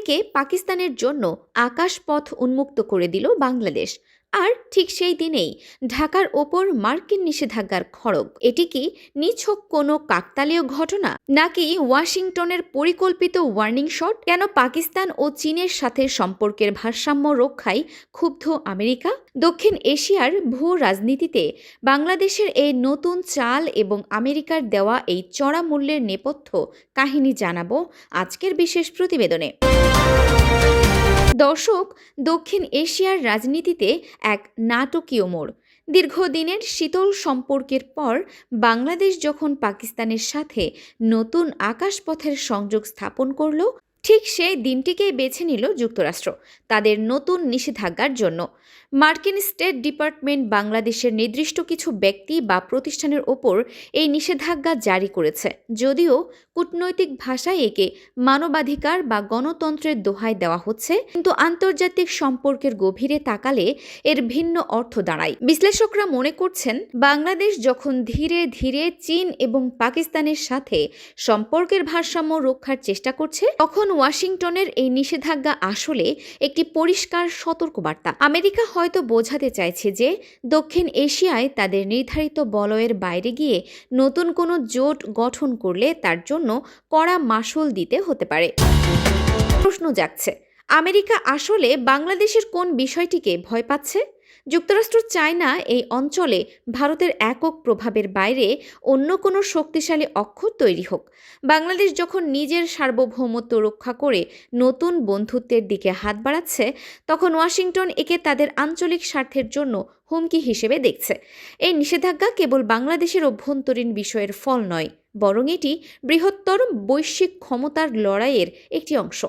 অন্যদিকে পাকিস্তানের জন্য আকাশপথ উন্মুক্ত করে দিল বাংলাদেশ। আর ঠিক সেই দিনেই ঢাকার ওপর মার্কিন নিষেধাজ্ঞার খড়গ। এটি কি নিছক কোনো কাকতালীয় ঘটনা, নাকি ওয়াশিংটনের পরিকল্পিত ওয়ার্নিং শট? কেন পাকিস্তান ও চীনের সাথে সম্পর্কের ভারসাম্য রক্ষায় ক্ষুব্ধ আমেরিকা? দক্ষিণ এশিয়ার ভূ রাজনীতিতে বাংলাদেশের এই নতুন চাল এবং আমেরিকার দেওয়া এই চড়া মূল্যের নেপথ্য কাহিনী জানাবো আজকের বিশেষ প্রতিবেদনে। দর্শক, দক্ষিণ এশিয়ার রাজনীতিতে এক নাটকীয় মোড়। দীর্ঘদিনের শীতল সম্পর্কের পর বাংলাদেশ যখন পাকিস্তানের সাথে নতুন আকাশপথের সংযোগ স্থাপন করল, ঠিক সেই দিনটিকেই বেছে নিল যুক্তরাষ্ট্র তাদের নতুন নিষেধাজ্ঞার জন্য। মার্কিন স্টেট ডিপার্টমেন্ট বাংলাদেশের নির্দিষ্ট কিছু ব্যক্তি বা প্রতিষ্ঠানের ওপর এই নিষেধাজ্ঞা জারি করেছে, যদিও কূটনৈতিক ভাষায় একে মানবাধিকার বা গণতন্ত্রের দোহাই দেওয়া হচ্ছে, কিন্তু আন্তর্জাতিক সম্পর্কের গভীরে তাকালে এর ভিন্ন অর্থ দাঁড়ায়। বিশ্লেষকরা মনে করছেন, বাংলাদেশ যখন ধীরে ধীরে চীন এবং পাকিস্তানের সাথে সম্পর্কের ভারসাম্য রক্ষার চেষ্টা করছে, তখন ওয়াশিংটনের এই নিষেধাজ্ঞা আসলে একটি পরিষ্কার সতর্কবার্তা। আমেরিকা হয়তো বোঝাতে চাইছে যে দক্ষিণ এশিয়ায় তাদের নির্ধারিত বলয়ের বাইরে গিয়ে নতুন কোনো জোট গঠন করলে তার জন্য কড়া মাশুল দিতে হতে পারে। প্রশ্ন জাগছে, আমেরিকা আসলে বাংলাদেশের কোন বিষয়টিকে ভয় পাচ্ছে? যুক্তরাষ্ট্র চায় না এই অঞ্চলে ভারতের একক প্রভাবের বাইরে অন্য কোনো শক্তিশালী অক্ষর তৈরি হোক। বাংলাদেশ যখন নিজের সার্বভৌমত্ব রক্ষা করে নতুন বন্ধুত্বের দিকে হাত বাড়াচ্ছে, তখন ওয়াশিংটন একে তাদের আঞ্চলিক স্বার্থের জন্য হুমকি হিসেবে দেখছে। এই নিষেধাজ্ঞা কেবল বাংলাদেশের অভ্যন্তরীণ বিষয়ের ফল নয়, বরং এটি বৃহত্তর বৈশ্বিক ক্ষমতার লড়াইয়ের একটি অংশ।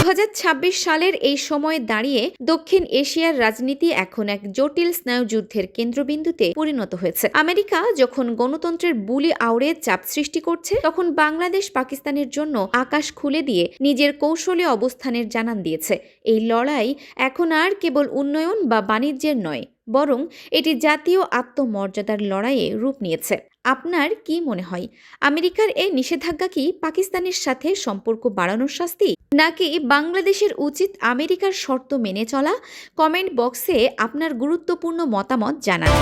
2026 সালের এই সময়ে দাঁড়িয়ে দক্ষিণ এশিয়ার রাজনীতি এখন এক জটিল স্নায়ুযুদ্ধের কেন্দ্রবিন্দুতে পরিণত হয়েছে। আমেরিকা যখন গণতন্ত্রের বুলি আউড়ে চাপ সৃষ্টি করছে, তখন বাংলাদেশ পাকিস্তানের জন্য আকাশ খুলে দিয়ে নিজের কৌশলী অবস্থানের জানান দিয়েছে। এই লড়াই এখন আর কেবল উন্নয়ন বা বাণিজ্যের নয়, বরং এটি জাতীয় আত্মমর্যাদার লড়াইয়ে রূপ নিয়েছে। আপনার কি মনে হয়, আমেরিকার এই নিষেধাজ্ঞা কি পাকিস্তানের সাথে সম্পর্ক বাড়ানোর শাস্তি, নাকি বাংলাদেশের উচিত আমেরিকার শর্ত মেনে চলা? কমেন্ট বক্সে আপনার গুরুত্বপূর্ণ মতামত জানান।